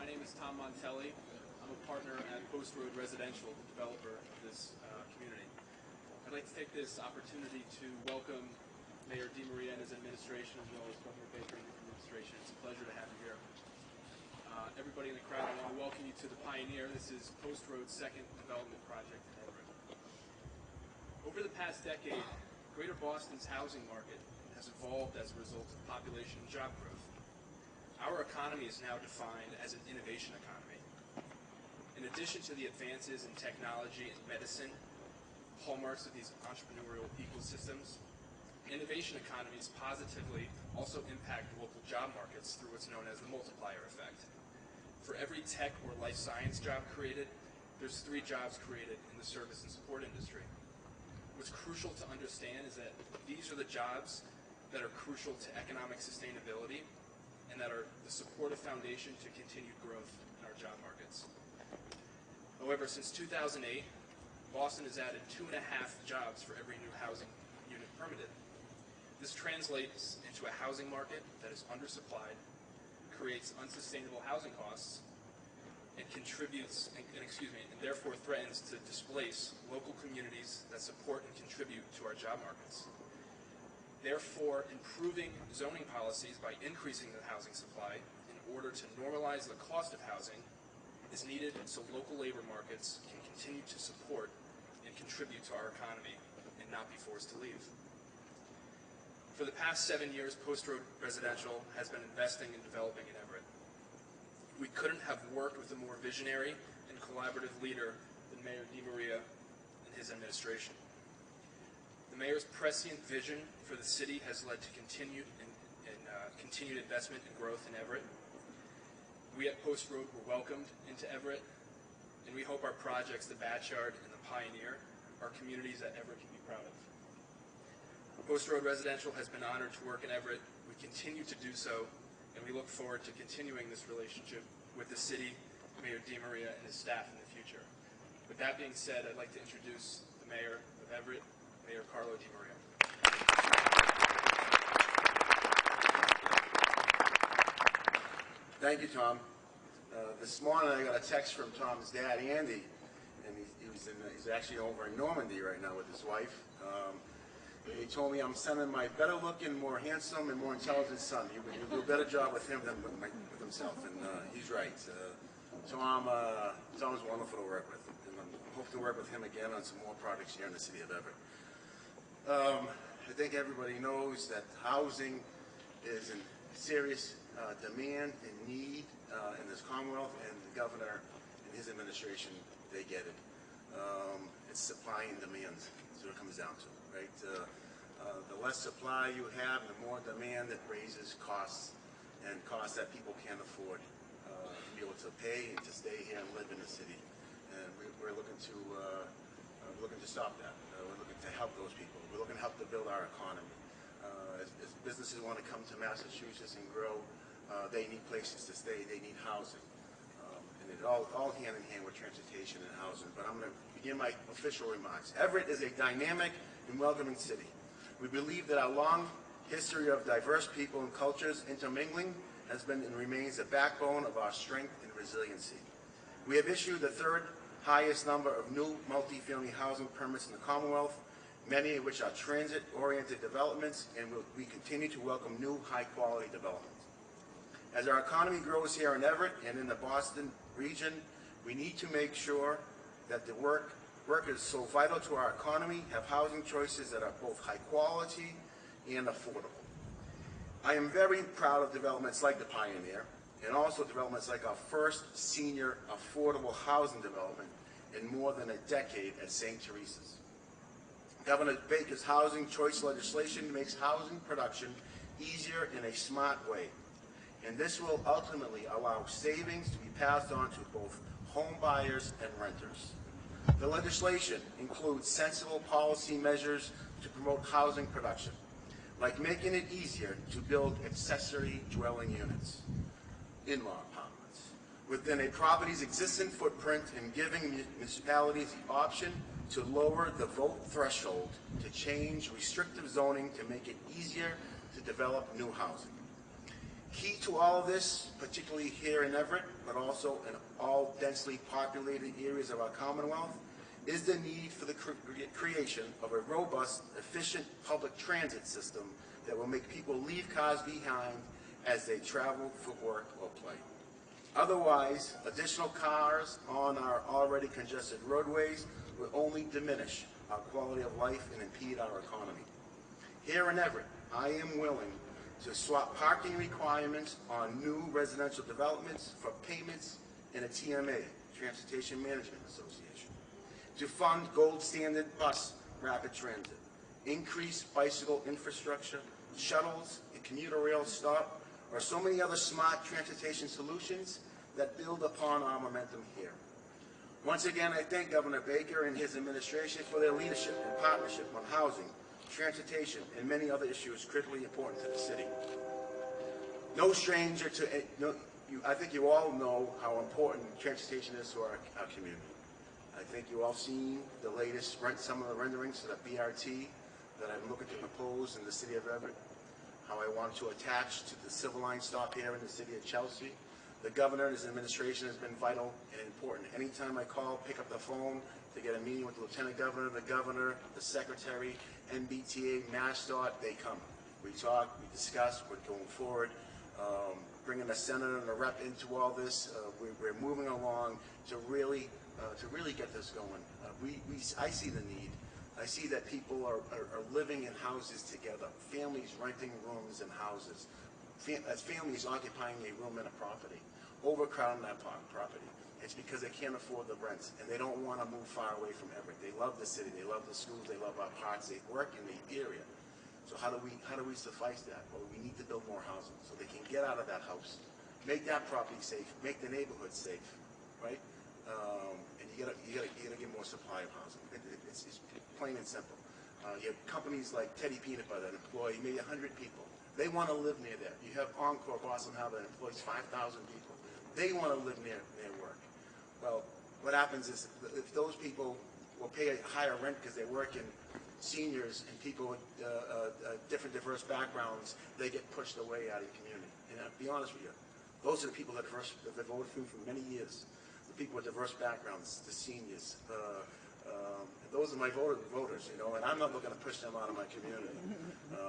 name is Tom Montelli. I'm a partner at Post Road Residential, the developer of this community. I'd like to take this opportunity to welcome Mayor DeMaria and his administration, as well as Governor Baker and his administration. It's a pleasure to have you here. Everybody in the crowd, I want to welcome you to the Pioneer. This is Post Road's second development project in Everett. Over the past decade, Greater Boston's housing market has evolved as a result of population and job growth. Our economy is now defined as an innovation economy. In addition to the advances in technology and medicine, hallmarks of these entrepreneurial ecosystems, innovation economies positively also impact local job markets through what's known as the multiplier effect. For every tech or life science job created, there's 3 jobs created in the service and support industry. What's crucial to understand is that these are the jobs that are crucial to economic sustainability and that are the supportive foundation to continued growth in our job markets. However, since 2008, Boston has added 2.5 jobs for every new housing unit permitted. This translates into a housing market that is undersupplied, creates unsustainable housing costs, and contributes, and therefore threatens to displace local communities that support and contribute to our job markets. Therefore, improving zoning policies by increasing the housing supply in order to normalize the cost of housing is needed so local labor markets can continue to support and contribute to our economy and not be forced to leave. For the past 7 years, Post Road Residential has been investing and developing in Everett. We couldn't have worked with a more visionary and collaborative leader than Mayor DeMaria and his administration. The mayor's prescient vision for the city has led to continued investment and growth in Everett. We at Post Road were welcomed into Everett, and we hope our projects, the Batchyard and the Pioneer, are communities that Everett can be proud of. Post Road Residential has been honored to work in Everett. We continue to do so, and we look forward to continuing this relationship with the city, Mayor DeMaria, and his staff in the future. With that being said, I'd like to introduce the Mayor of Everett, Mayor Carlo DeMaria. Thank you, Tom. This morning I got a text from Tom's dad, Andy, and he's actually over in Normandy right now with his wife. He told me I'm sending my better-looking, more handsome, and more intelligent son. He'll do a better job with him than with himself, and he's right. Tom's wonderful to work with, and I hope to work with him again on some more projects here in the city of Everett. I think everybody knows that housing is in serious demand and need in this Commonwealth, and the governor and his administration, they get it. It's supply and demand, that's what it comes down to, right? The less supply you have, the more demand that raises costs, and costs that people can't afford to be able to pay and to stay here and live in the city. And we're looking to stop that. We're looking to help those people. We're looking to help to build our economy. As businesses want to come to Massachusetts and grow, they need places to stay, they need housing. And it's all hand in hand with transportation and housing. But I'm going to begin my official remarks. Everett is a dynamic and welcoming city. We believe that our long history of diverse people and cultures intermingling has been and remains the backbone of our strength and resiliency. We have issued the 3rd highest number of new multifamily housing permits in the Commonwealth, many of which are transit-oriented developments, and we continue to welcome new high-quality development. As our economy grows here in Everett and in the Boston region, we need to make sure that the workers so vital to our economy have housing choices that are both high quality and affordable. I am very proud of developments like the Pioneer, and also developments like our first senior affordable housing development in more than a decade at St. Teresa's. Governor Baker's housing choice legislation makes housing production easier in a smart way, and this will ultimately allow savings to be passed on to both home buyers and renters. The legislation includes sensible policy measures to promote housing production, like making it easier to build accessory dwelling units, in-law apartments, within a property's existing footprint, and giving municipalities the option to lower the vote threshold to change restrictive zoning to make it easier to develop new housing. Key to all of this, particularly here in Everett, but also in all densely populated areas of our Commonwealth, is the need for the creation of a robust, efficient public transit system that will make people leave cars behind as they travel for work or play. Otherwise, additional cars on our already congested roadways will only diminish our quality of life and impede our economy. Here in Everett, I am willing to swap parking requirements on new residential developments for payments in a TMA, Transportation Management Association, to fund gold standard bus rapid transit, increase bicycle infrastructure, shuttles, and commuter rail stop, or so many other smart transportation solutions that build upon our momentum here. Once again, I thank Governor Baker and his administration for their leadership and partnership on housing, transportation, and many other issues critically important to the city. No stranger to, I think you all know how important transportation is to our community. I think you all seen the latest, some of the renderings to the BRT that I'm looking to propose in the city of Everett, how I want to attach to the Silver Line stop here in the city of Chelsea. The governor and his administration has been vital and important. Anytime I call, pick up the phone to get a meeting with the lieutenant governor, the secretary, MBTA, MassDOT, they come. We talk, we discuss, we're going forward. Bringing a senator and a rep into all this, we're moving along to really get this going. I see the need. I see that people are living in houses together, families renting rooms in houses, families occupying a room in a property, overcrowding that property. It's because they can't afford the rents and they don't want to move far away from Everett. They love the city, they love the schools, they love our parks, they work in the area. So how do we suffice that? Well, we need to build more housing so they can get out of that house, make that property safe, make the neighborhood safe, right? And you gotta get more supply of housing. It's plain and simple. You have companies like Teddy Peanut Butter that employ maybe 100 people. They want to live near there. You have Encore Boston Harbor that employs 5,000 people. They want to live near work. Well, what happens is if those people will pay a higher rent because they work in seniors and people with different diverse backgrounds, they get pushed away out of the community. And I'll be honest with you, those are the people that have voted for me for many years. The people with diverse backgrounds, the seniors. Those are my voters, you know, and I'm not looking to push them out of my community.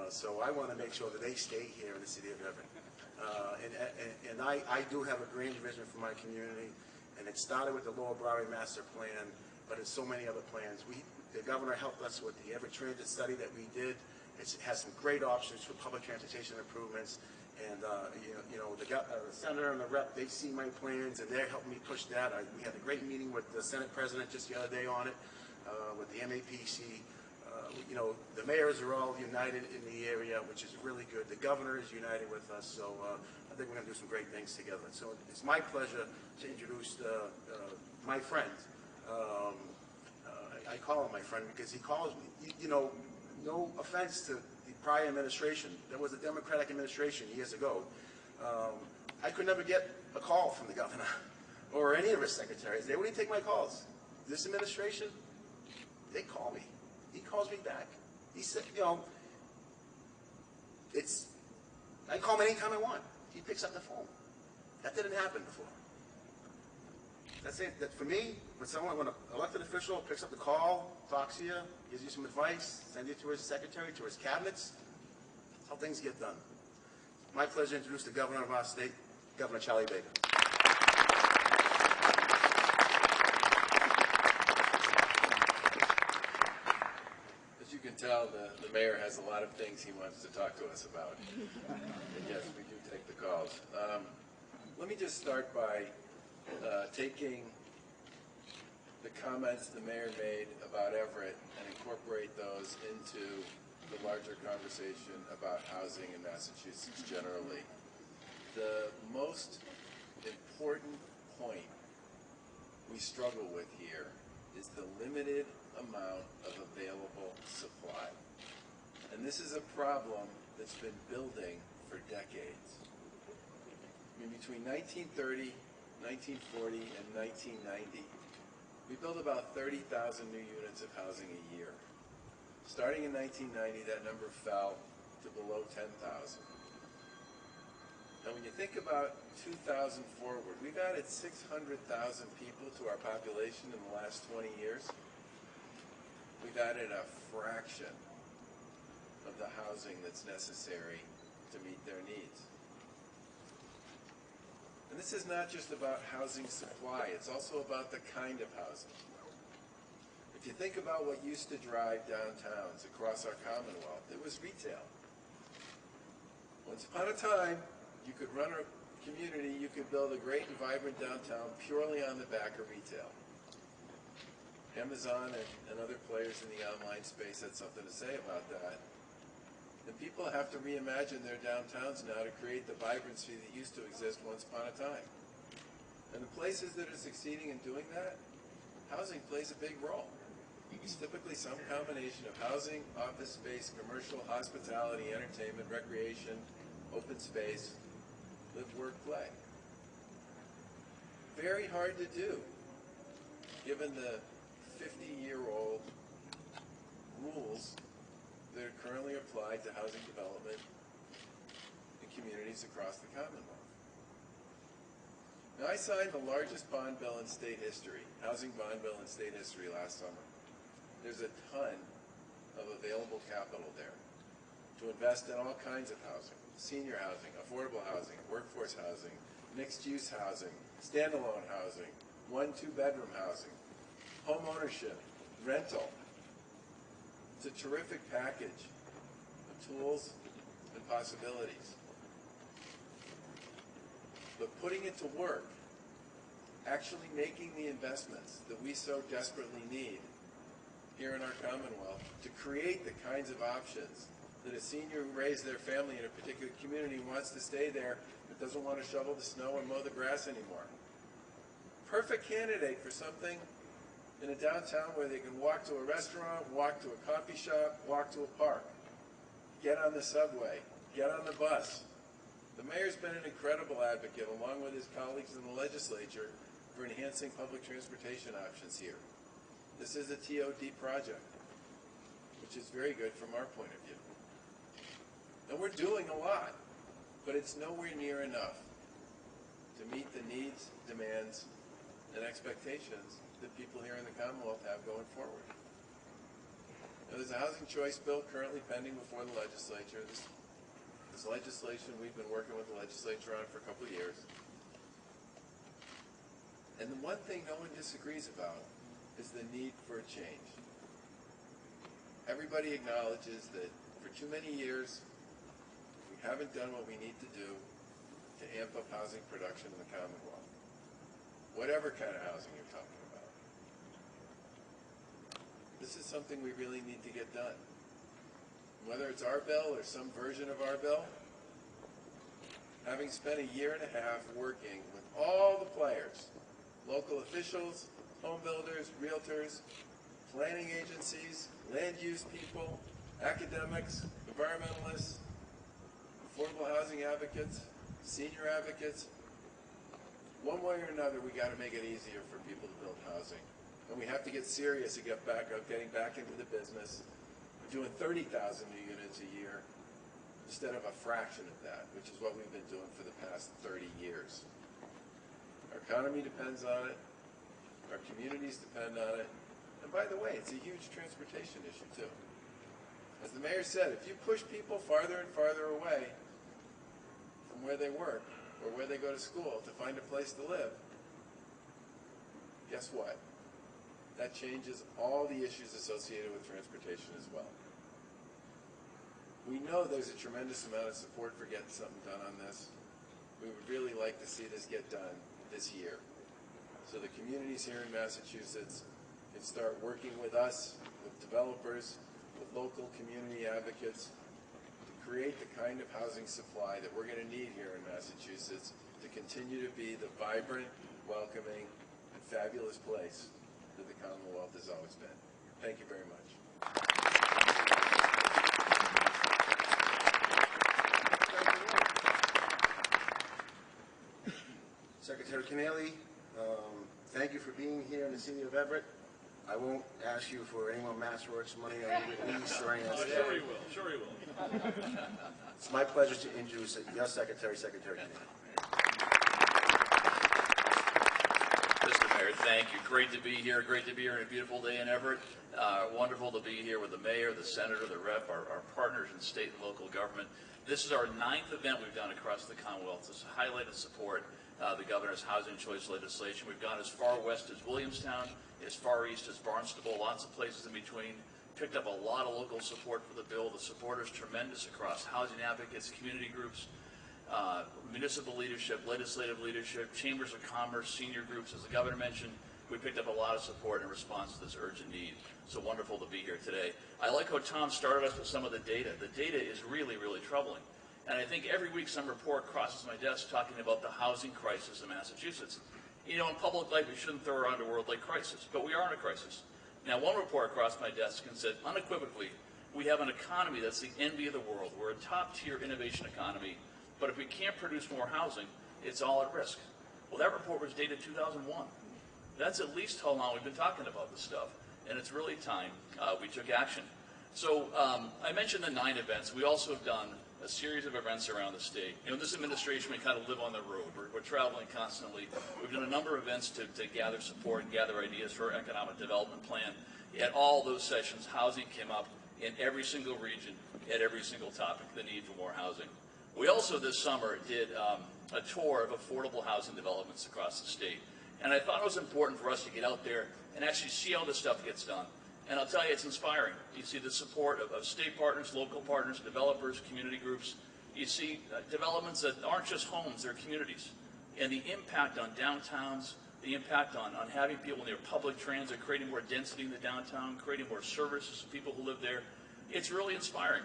So I want to make sure that they stay here in the city of Everett. And I do have a grand vision for my community, and it started with the Lower Broadway Master Plan, but it's so many other plans. The governor helped us with the Everett Transit study that we did. It has some great options for public transportation improvements, and you know, the senator and the rep, they see my plans, and they're helping me push that. We had a great meeting with the Senate president just the other day on it, with the MAPC. You know, the mayors are all united in the area, which is really good. The governor is united with us, so I think we're going to do some great things together. So it's my pleasure to introduce my friend. I call him my friend because he calls me. You know, no offense to the prior administration. There was a Democratic administration years ago. I could never get a call from the governor or any of his secretaries. They wouldn't take my calls. This administration, they call me. He calls me back. He said, you know, I call him anytime I want. He picks up the phone. That didn't happen before. That's it. That for me, when an elected official picks up the call, talks to you, gives you some advice, sends you to his secretary, to his cabinets, that's how things get done. My pleasure to introduce the governor of our state, Governor Charlie Baker. As you can tell, the mayor has a lot of things he wants to talk to us about. And yes, we do take the calls. Let me just start by taking the comments the mayor made about Everett and incorporate those into the larger conversation about housing in Massachusetts generally. The most important point we struggle with here is the limited amount of available supply. And this is a problem that's been building for decades. I mean, between 1930, 1940, and 1990, we built about 30,000 new units of housing a year. Starting in 1990, that number fell to below 10,000. And when you think about 2000 forward, we've added 600,000 people to our population in the last 20 years. We've added a fraction of the housing that's necessary to meet their needs. And this is not just about housing supply, it's also about the kind of housing. If you think about what used to drive downtowns across our Commonwealth, it was retail. Once upon a time, you could run a community, you could build a great and vibrant downtown purely on the back of retail. Amazon and other players in the online space had something to say about that. And people have to reimagine their downtowns now to create the vibrancy that used to exist once upon a time. And the places that are succeeding in doing that, housing plays a big role. It's typically some combination of housing, office space, commercial, hospitality, entertainment, recreation, open space, live, work, play. Very hard to do, given the 50-year-old rules that are currently applied to housing development in communities across the Commonwealth. Now, I signed the largest bond bill in state history, housing bond bill in state history last summer. There's a ton of available capital there to invest in all kinds of housing: senior housing, affordable housing, workforce housing, mixed-use housing, standalone housing, 1-2-bedroom housing, home ownership, rental. It's a terrific package of tools and possibilities. But putting it to work, actually making the investments that we so desperately need here in our Commonwealth to create the kinds of options that a senior who raised their family in a particular community wants to stay there but doesn't want to shovel the snow or mow the grass anymore. Perfect candidate for something in a downtown where they can walk to a restaurant, walk to a coffee shop, walk to a park, get on the subway, get on the bus. The mayor's been an incredible advocate, along with his colleagues in the legislature, for enhancing public transportation options here. This is a TOD project, which is very good from our point of view. And we're doing a lot, but it's nowhere near enough to meet the needs, demands, and expectations that people here in the Commonwealth have going forward. Now, there's a housing choice bill currently pending before the legislature. This legislation we've been working with the legislature on for a couple of years. And the one thing no one disagrees about is the need for a change. Everybody acknowledges that for too many years, we haven't done what we need to do to amp up housing production in the Commonwealth. Whatever kind of housing you're talking about. This is something we really need to get done. Whether it's our bill or some version of our bill, having spent a year and a half working with all the players, local officials, home builders, realtors, planning agencies, land use people, academics, environmentalists, affordable housing advocates, senior advocates. One way or another, we got to make it easier for people to build housing. And we have to get serious and getting back into the business of doing 30,000 new units a year instead of a fraction of that, which is what we've been doing for the past 30 years. Our economy depends on it. Our communities depend on it. And by the way, it's a huge transportation issue too. As the mayor said, if you push people farther and farther away from where they work or where they go to school to find a place to live, guess what? That changes all the issues associated with transportation as well. We know there's a tremendous amount of support for getting something done on this. We would really like to see this get done this year, so the communities here in Massachusetts can start working with us, with developers, with local community advocates to create the kind of housing supply that we're going to need here in Massachusetts to continue to be the vibrant, welcoming, and fabulous place that the Commonwealth has always been. Thank you very much. Secretary Keneally, thank you for being here in the city of Everett. I won't ask you for any more MassWorks money or any release or anything. Sure he will. Sure he will. It's my pleasure to introduce your secretary, Secretary Keneally. Mr. Mayor, thank you. Great to be here. Great to be here on a beautiful day in Everett. Wonderful to be here with the mayor, the senator, the rep, our partners in state and local government. This is our 9th event we've done across the Commonwealth to highlight and support the governor's housing choice legislation. We've gone as far west as Williamstown, as far east as Barnstable, lots of places in between. Picked up a lot of local support for the bill. The support is tremendous across housing advocates, community groups, municipal leadership, legislative leadership, chambers of commerce, senior groups, as the governor mentioned. We picked up a lot of support in response to this urgent need. So wonderful to be here today. I like how Tom started us with some of the data. The data is really, really troubling. And I think every week some report crosses my desk talking about the housing crisis in Massachusetts. You know, in public life, we shouldn't throw around a word like crisis, but we are in a crisis. Now, one report crossed my desk and said, unequivocally, we have an economy that's the envy of the world. We're a top-tier innovation economy, but if we can't produce more housing, it's all at risk. Well, that report was dated 2001. That's at least how long we've been talking about this stuff, and it's really time we took action. So I mentioned the 9 events. We also have done a series of events around the state. You know, this administration, we kind of live on the road. We're traveling constantly. We've done a number of events to gather support and gather ideas for our economic development plan. At all those sessions, housing came up in every single region, at every single topic, the need for more housing. We also this summer did a tour of affordable housing developments across the state. And I thought it was important for us to get out there and actually see how this stuff gets done. And I'll tell you, it's inspiring. You see the support of state partners, local partners, developers, community groups. You see developments that aren't just homes, they're communities. And the impact on downtowns, the impact on having people near public transit, creating more density in the downtown, creating more services for people who live there, it's really inspiring.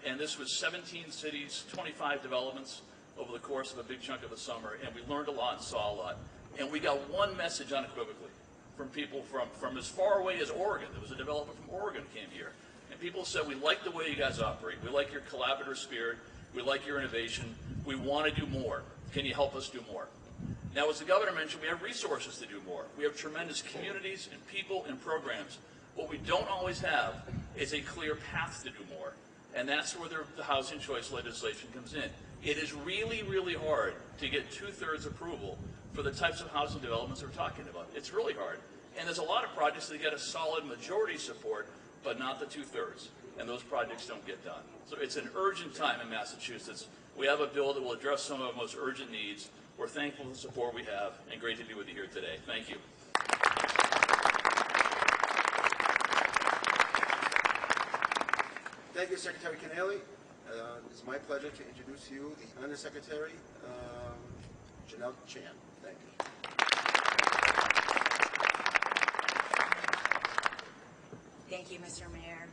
And this was 17 cities, 25 developments over the course of a big chunk of the summer, and we learned a lot and saw a lot. And we got one message unequivocally from people from as far away as Oregon. There was a developer from Oregon came here. And people said, we like the way you guys operate. We like your collaborative spirit. We like your innovation. We want to do more. Can you help us do more? Now, as the governor mentioned, we have resources to do more. We have tremendous communities and people and programs. What we don't always have is a clear path to do more. And that's where the housing choice legislation comes in. It is really, really hard to get 2/3 approval for the types of housing developments we're talking about. It's really hard. And there's a lot of projects that get a solid majority support, but not the 2/3. And those projects don't get done. So it's an urgent time in Massachusetts. We have a bill that will address some of our most urgent needs. We're thankful for the support we have, and great to be with you here today. Thank you. Thank you, Secretary Keneally. It's my pleasure to introduce to you the Undersecretary, Janelle Chan. Thank you. Thank you, Mr. Mayor.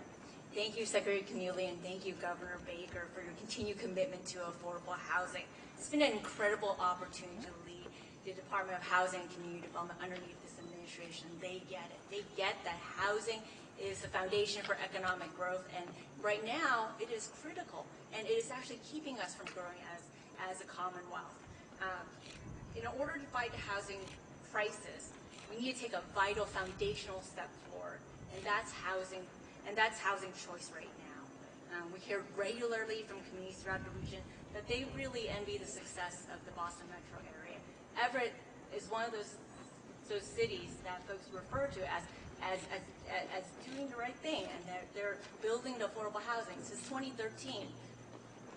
Thank you, Secretary Keneally, and thank you, Governor Baker, for your continued commitment to affordable housing. It's been an incredible opportunity to lead the Department of Housing and Community Development underneath this administration. They get it. They get that housing is the foundation for economic growth, and right now it is critical, and it is actually keeping us from growing as a Commonwealth. In order to fight the housing crisis, we need to take a vital foundational step forward, and that's housing choice right now. We hear regularly from communities throughout the region that they really envy the success of the Boston metro area. Everett is one of those cities that folks refer to as doing the right thing, and they're building the affordable housing. Since 2013,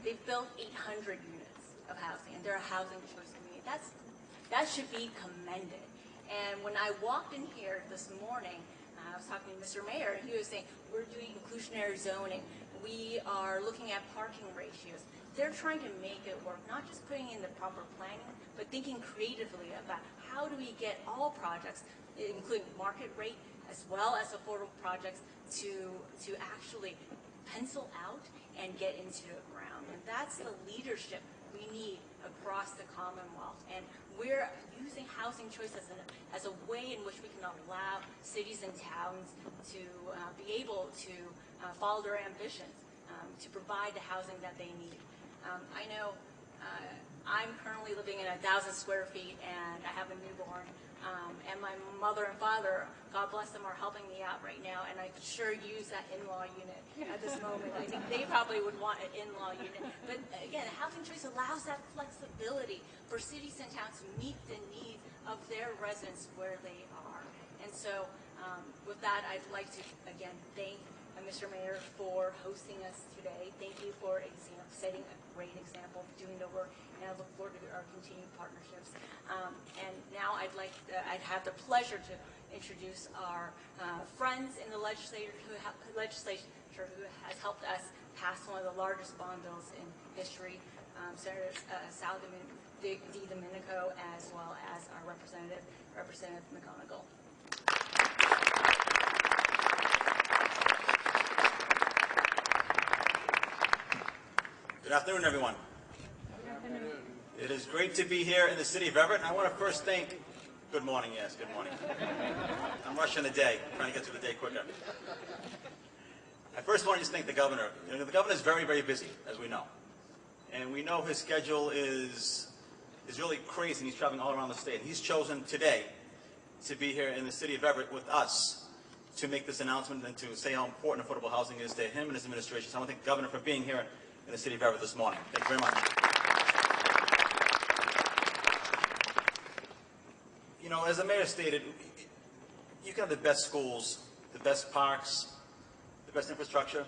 they've built 800 units of housing, and they're a housing choice community. That should be commended. And when I walked in here this morning, I was talking to Mr. Mayor, and he was saying, we're doing inclusionary zoning. We are looking at parking ratios. They're trying to make it work, not just putting in the proper planning, but thinking creatively about how do we get all projects, including market rate, as well as affordable projects, to actually pencil out and get into the ground. And that's the leadership we need across the Commonwealth. And we're using housing choice as a way in which we can allow cities and towns to be able to follow their ambitions, to provide the housing that they need. I know I'm currently living in 1,000 square feet, and I have a newborn. And my mother and father, God bless them, are helping me out right now, and I could sure use that in-law unit at this moment. I think they probably would want an in-law unit. But again, Housing Choice allows that flexibility for cities and towns to meet the needs of their residents where they are. And so with that, I'd like to, again, thank Mr. Mayor for hosting us today. Thank you for setting a great example of doing the work, and I look forward to our continued partnerships. And now I'd have the pleasure to introduce our friends in the legislature who has helped us pass one of the largest bond bills in history, Senator Sal DiDomenico, as well as our Representative McGonigal. Good afternoon, everyone. Good afternoon. It is great to be here in the city of Everett. I want to first thank, good morning, yes, good morning. I'm rushing the day, trying to get through the day quicker. I first want to just thank the governor. You know, the governor is very, very busy, as we know. And we know his schedule is really crazy, and he's traveling all around the state. He's chosen today to be here in the city of Everett with us to make this announcement and to say how important affordable housing is to him and his administration. So I want to thank the governor for being here in the city of Everett this morning. Thank you very much. You know, as the mayor stated, you can have the best schools, the best parks, the best infrastructure,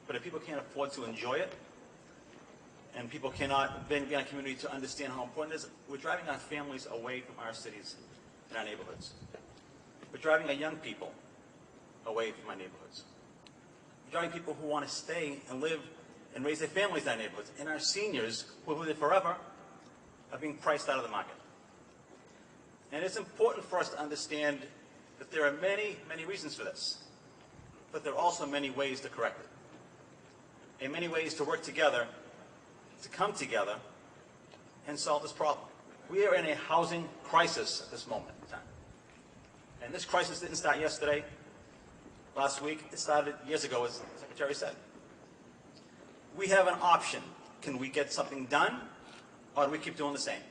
but if people can't afford to enjoy it, and people cannot be in a community to understand how important it is, we're driving our families away from our cities and our neighborhoods. We're driving our young people away from our neighborhoods. We're driving people who want to stay and live and raise their families in our neighborhoods. And our seniors, who live there forever, are being priced out of the market. And it's important for us to understand that there are many, many reasons for this, but there are also many ways to correct it, and many ways to work together, to come together, and solve this problem. We are in a housing crisis at this moment in time. And this crisis didn't start yesterday, last week. It started years ago, as the Secretary said. We have an option. Can we get something done, or do we keep doing the same?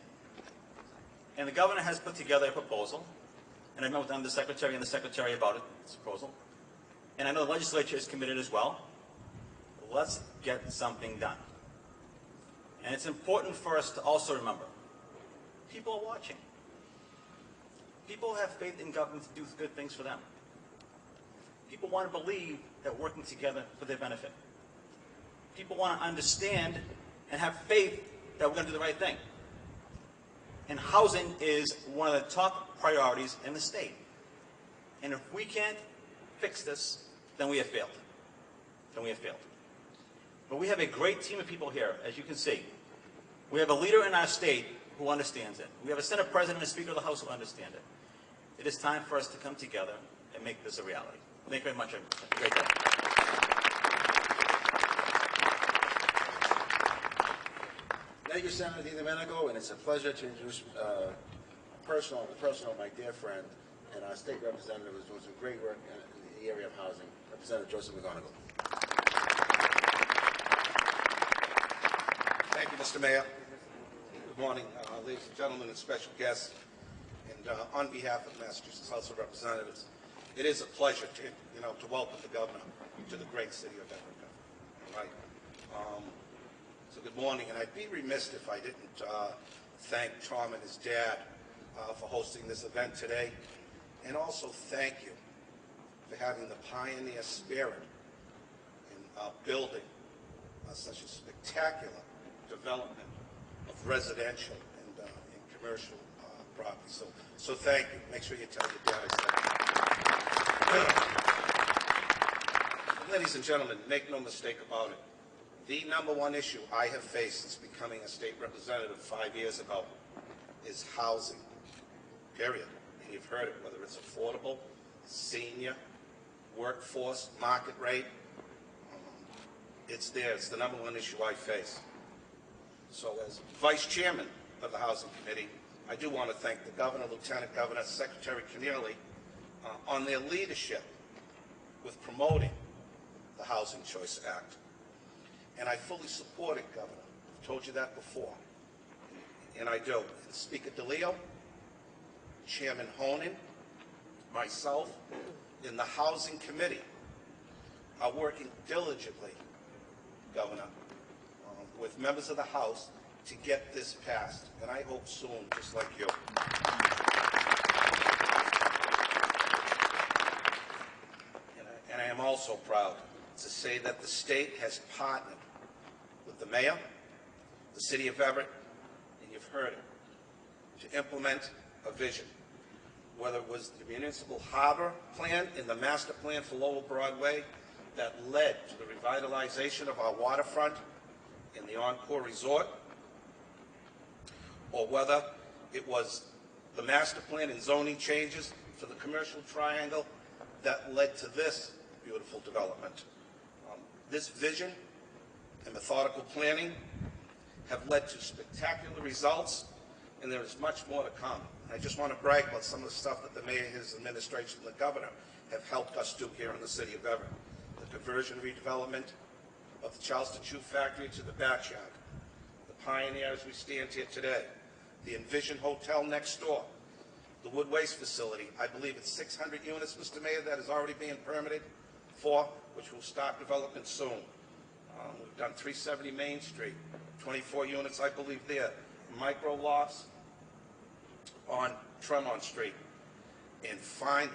And the governor has put together a proposal, and I met with the Undersecretary and the Secretary about it, this proposal. And I know the legislature is committed as well. Let's get something done. And it's important for us to also remember, people are watching. People have faith in government to do good things for them. People want to believe that we're working together for their benefit. People want to understand and have faith that we're going to do the right thing. And housing is one of the top priorities in the state. And if we can't fix this, then we have failed. Then we have failed. But we have a great team of people here, as you can see. We have a leader in our state who understands it. We have a Senate President and a Speaker of the House who understand it. It is time for us to come together and make this a reality. Thank you very much. Have a great day. Thank you, Senator DiDomenico, and it's a pleasure to introduce the personal of my dear friend and our state representative who's doing some great work in the area of housing, Representative Joseph McGonigal. Thank you, Mr. Mayor. Good morning, ladies and gentlemen and special guests. And on behalf of the Massachusetts House of Representatives, it is a pleasure to welcome the governor to the great city of Everett. All right. So good morning, and I'd be remiss if I didn't thank Tom and his dad for hosting this event today, and also thank you for having the pioneer spirit in building such a spectacular development of residential and commercial property. So thank you. Make sure you tell your dad I said. Ladies and gentlemen, make no mistake about it. The number one issue I have faced since becoming a state representative 5 years ago is housing, period. And you've heard it, whether it's affordable, senior, workforce, market rate, it's there. It's the number one issue I face. So as Vice Chairman of the Housing Committee, I do want to thank the Governor, Lieutenant Governor, Secretary Keneally on their leadership with promoting the Housing Choice Act. And I fully support it, Governor. I've told you that before. And I do. And Speaker DeLeo, Chairman Honan, myself, and the Housing Committee are working diligently, Governor, with members of the House to get this passed, and I hope soon, just like you. And I am also proud to say that the state has partnered with the mayor, the city of Everett, and you've heard it, to implement a vision. Whether it was the municipal harbor plan and the master plan for Lower Broadway that led to the revitalization of our waterfront and the Encore Resort, or whether it was the master plan and zoning changes for the commercial triangle that led to this beautiful development. This vision and methodical planning have led to spectacular results, and there is much more to come. I just want to brag about some of the stuff that the mayor, his administration, and the governor have helped us do here in the city of Everett. The conversion redevelopment of the Charleston Shoe Factory to the backyard, the Pioneer as we stand here today, the Envision Hotel next door, the wood waste facility. I believe it's 600 units, Mr. Mayor, that is already being permitted for, which will start development soon. We've done 370 Main Street, 24 units, I believe, there. Micro lofts on Tremont Street. And finally,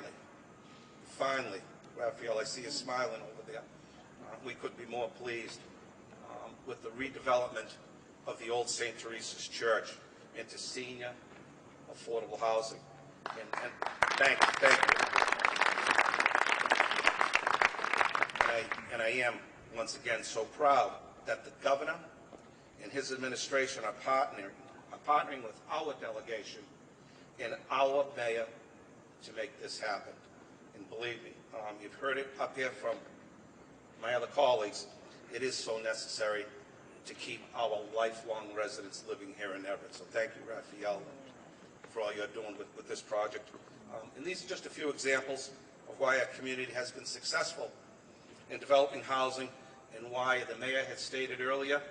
Raphael, I see you smiling over there. We could be more pleased with the redevelopment of the old St. Teresa's Church into senior affordable housing. And thank you. And I am, once again, so proud that the governor and his administration are partnering with our delegation and our mayor to make this happen. And believe me, you've heard it up here from my other colleagues, it is so necessary to keep our lifelong residents living here in Everett. So thank you, Raphael, for all you're doing with this project. And these are just a few examples of why our community has been successful in developing housing, and why the mayor had stated earlier,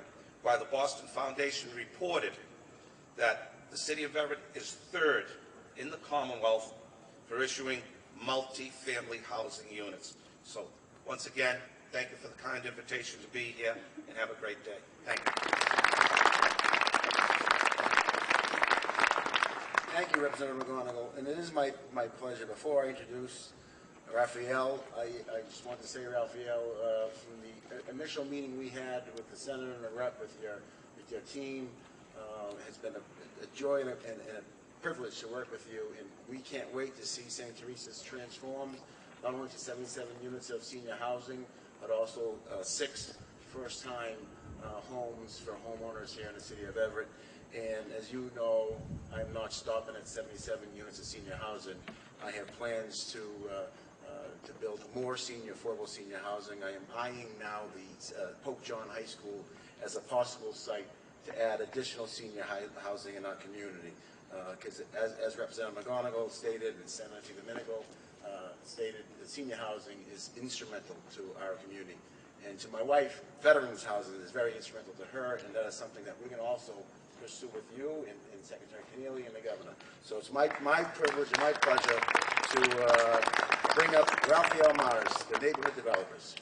why the Boston Foundation reported that the city of Everett is third in the Commonwealth for issuing multi-family housing units. So once again, thank you for the kind invitation to be here, and have a great day. Thank you. Thank you, Representative McGonigal, and it is my pleasure. Before I introduce Raphael, I just want to say, Raphael, from the initial meeting we had with the senator and the rep with your team, has been a joy and a privilege to work with you, and we can't wait to see St. Teresa's transformed, not only to 77 units of senior housing, but also 6 first-time homes for homeowners here in the city of Everett. And as you know, I'm not stopping at 77 units of senior housing. I have plans to build more affordable senior housing. I am eyeing now the Pope John High School as a possible site to add additional senior housing in our community. Because as Representative McGonigal stated and Senator Domenico stated, the senior housing is instrumental to our community. And to my wife, veterans housing is very instrumental to her, and that is something that we're going to also pursue with you and Secretary Keneally and the governor. So it's my privilege and my pleasure to bring up Raphael Mars, the neighborhood developers.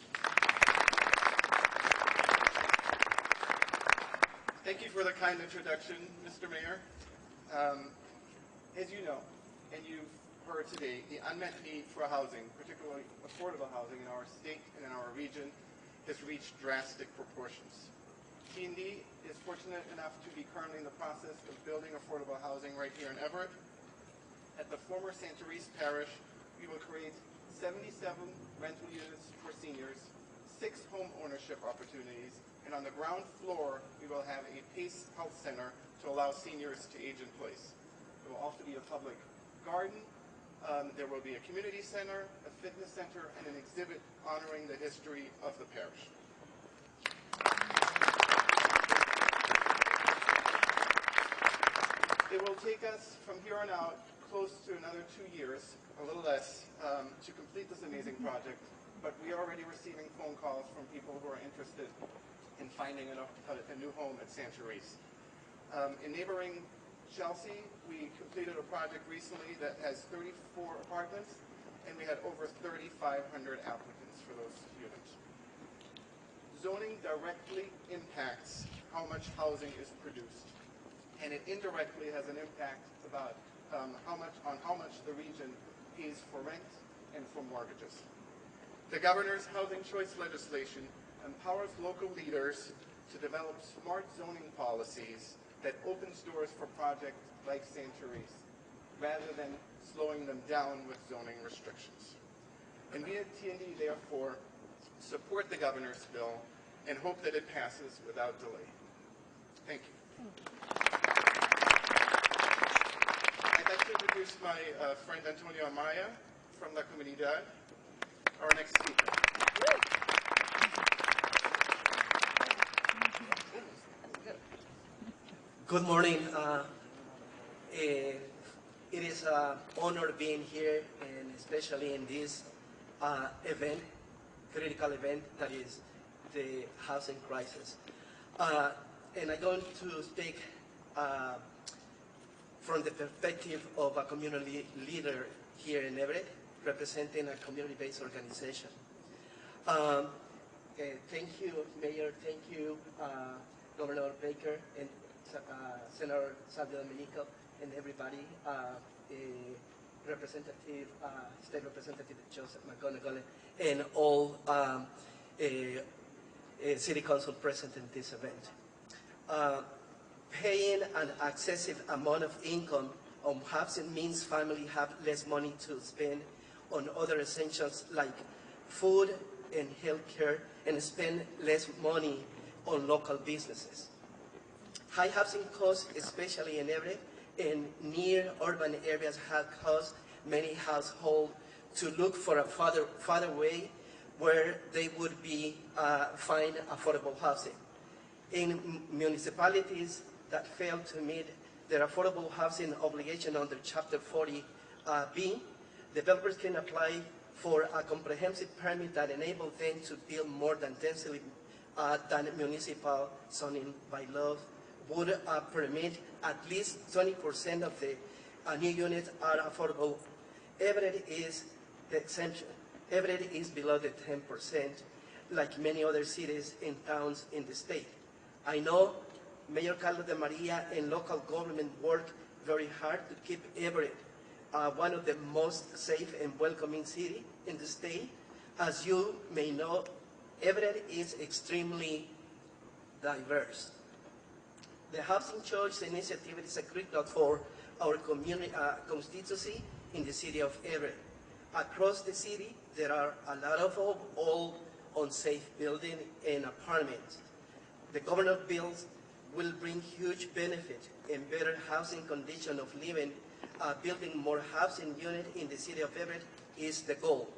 Thank you for the kind introduction, Mr. Mayor. As you know, and you've heard today, the unmet need for housing, particularly affordable housing in our state and in our region, has reached drastic proportions. T&D is fortunate enough to be currently in the process of building affordable housing right here in Everett. At the former St. Therese Parish, we will create 77 rental units for seniors, 6 home ownership opportunities, and on the ground floor, we will have a PACE Health Center to allow seniors to age in place. There will also be a public garden. There will be a community center, a fitness center, and an exhibit honoring the history of the parish. It will take us from here on out close to another 2 years, a little less, to complete this amazing project, but we are already receiving phone calls from people who are interested in finding a new home at St. Therese. In neighboring Chelsea, we completed a project recently that has 34 apartments, and we had over 3,500 applicants for those units. Zoning directly impacts how much housing is produced, and it indirectly has an impact about how much the region pays for rent and for mortgages. The governor's housing choice legislation empowers local leaders to develop smart zoning policies that opens doors for projects like St. Therese, rather than slowing them down with zoning restrictions. And we at TND, therefore, support the governor's bill and hope that it passes without delay. Thank you. I'd like to introduce my friend Antonio Amaya from La Comunidad, our next speaker. Good morning. It is an honor being here, and especially in this event, critical event that is the housing crisis. And I'm going to speak from the perspective of a community leader here in Everett, representing a community-based organization. Thank you, Mayor. Thank you, Governor Baker, and Senator Salvador Domenico, and everybody, State Representative Joseph McGonigal, and all City Council present in this event. Paying an excessive amount of income on housing means families have less money to spend on other essentials like food and health care, and spend less money on local businesses. High housing costs, especially in Everett and near urban areas, have caused many households to look for a farther way where they would find affordable housing. In municipalities that fail to meet their affordable housing obligation under Chapter 40B, developers can apply for a comprehensive permit that enables them to build more than densely than municipal zoning by law would permit. At least 20% of the new units are affordable. Everett is the exception. Everett is below the 10%, like many other cities and towns in the state. I know Mayor Carlos de Maria and local government work very hard to keep Everett one of the most safe and welcoming cities in the state. As you may know, Everett is extremely diverse. The Housing Choice Initiative is a critical for our community constituency in the city of Everett. Across the city, there are a lot of old, unsafe buildings and apartments. The governor's bills will bring huge benefit and better housing condition of living. Building more housing units in the city of Everett is the goal.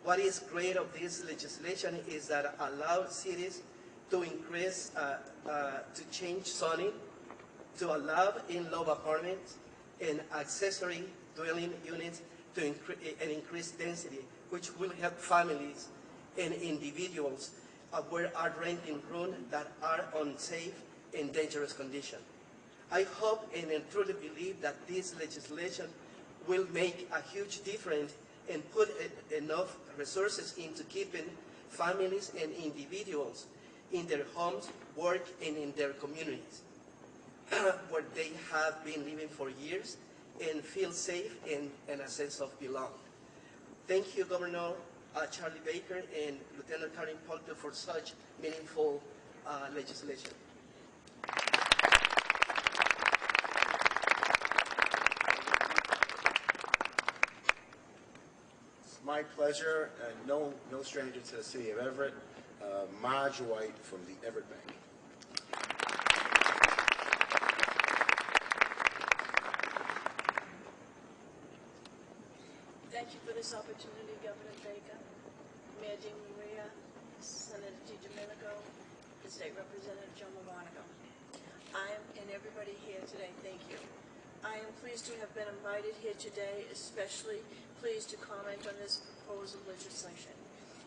What is great of this legislation is that it allows cities to increase, to change zoning, to allow in-law apartments and accessory dwelling units to increase density, which will help families and individuals who are renting rooms that are unsafe and dangerous condition. I hope and truly believe that this legislation will make a huge difference and put enough resources into keeping families and individuals in their homes, work, and in their communities, where they have been living for years and feel safe and a sense of belonging. Thank you, Governor Charlie Baker and Lieutenant Karen Polter, for such meaningful legislation. It's my pleasure, and no stranger to the city of Everett, Marge White from the Everett Bank. Thank you for this opportunity, Governor Baker, Mayor DiMaria, Senator DiDomenico, and State Representative Joe McGonigal. And everybody here today, thank you. I am pleased to have been invited here today, especially pleased to comment on this proposed legislation.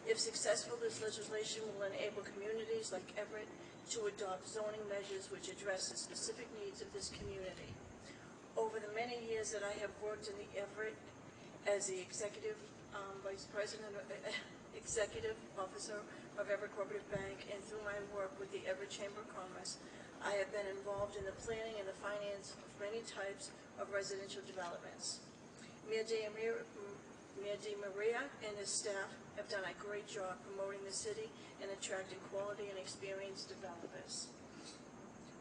If successful, this legislation will enable communities like Everett to adopt zoning measures which address the specific needs of this community. Over the many years that I have worked in the Everett as the executive vice president, executive officer of Everett Cooperative Bank, and through my work with the Everett Chamber of Commerce, I have been involved in the planning and the finance of many types of residential developments. Mayor DeMaria and his staff have done a great job promoting the city and attracting quality and experienced developers.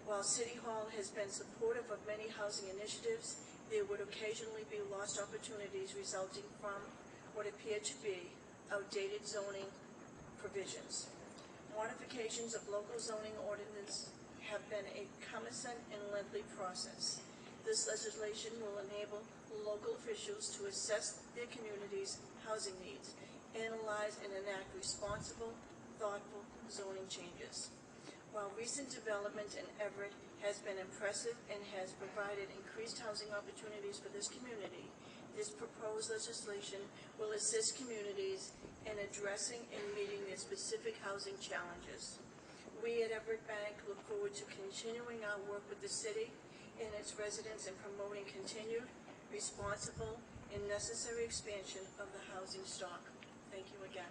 While City Hall has been supportive of many housing initiatives, there would occasionally be lost opportunities resulting from what appear to be outdated zoning provisions. Modifications of local zoning ordinance have been a cumbersome and lengthy process. This legislation will enable local officials to assess their community's housing needs, analyze and enact responsible, thoughtful zoning changes. While recent development in Everett has been impressive and has provided increased housing opportunities for this community, this proposed legislation will assist communities in addressing and meeting their specific housing challenges. We at Everett Bank look forward to continuing our work with the city and its residents in promoting continued, responsible, and necessary expansion of the housing stock. Thank you again.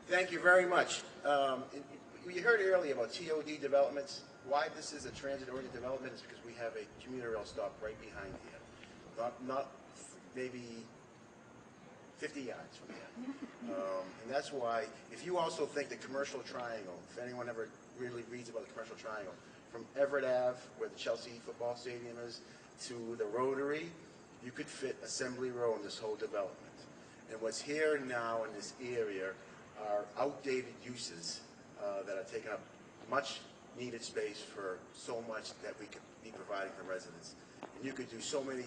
Thank you very much. You heard earlier about TOD developments. Why this is a transit-oriented development is because we have a commuter rail stop right behind here. Not maybe 50 yards from here. And that's why, if you also think the commercial triangle, if anyone ever really reads about the commercial triangle, from Everett Ave, where the Chelsea football stadium is, to the Rotary, you could fit Assembly Row in this whole development. And what's here now in this area are outdated uses that are taking up much needed space for so much that we could be providing for residents. And you could do so many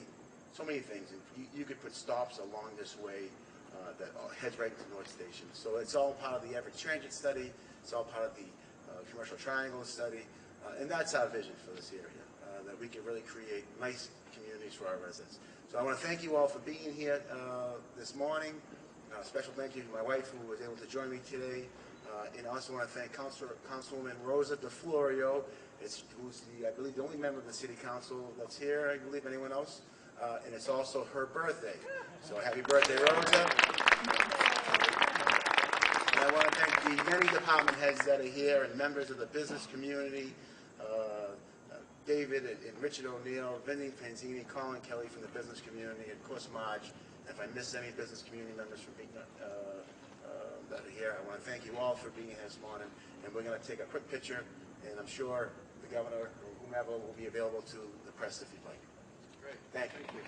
things. And you could put stops along this way that heads right into North Station. So it's all part of the Everett Transit study. It's all part of the Commercial Triangle study. And that's our vision for this area, that we can really create nice communities for our residents. So I want to thank you all for being here this morning. Special thank you to my wife who was able to join me today. And I also want to thank Councilwoman Rosa DeFlorio, who's I believe the only member of the City Council that's here, I believe. Anyone else? And it's also her birthday. So happy birthday, Rosa. And I want to thank the many department heads that are here and members of the business community, David and Richard O'Neill, Vinny Panzini, Colin Kelly from the business community, and of course Marge. And if I missed any business community members from being that are here, I want to thank you all for being here this morning. And we're going to take a quick picture, and I'm sure the governor or whomever will be available to the press if you'd like. Great. Thank you.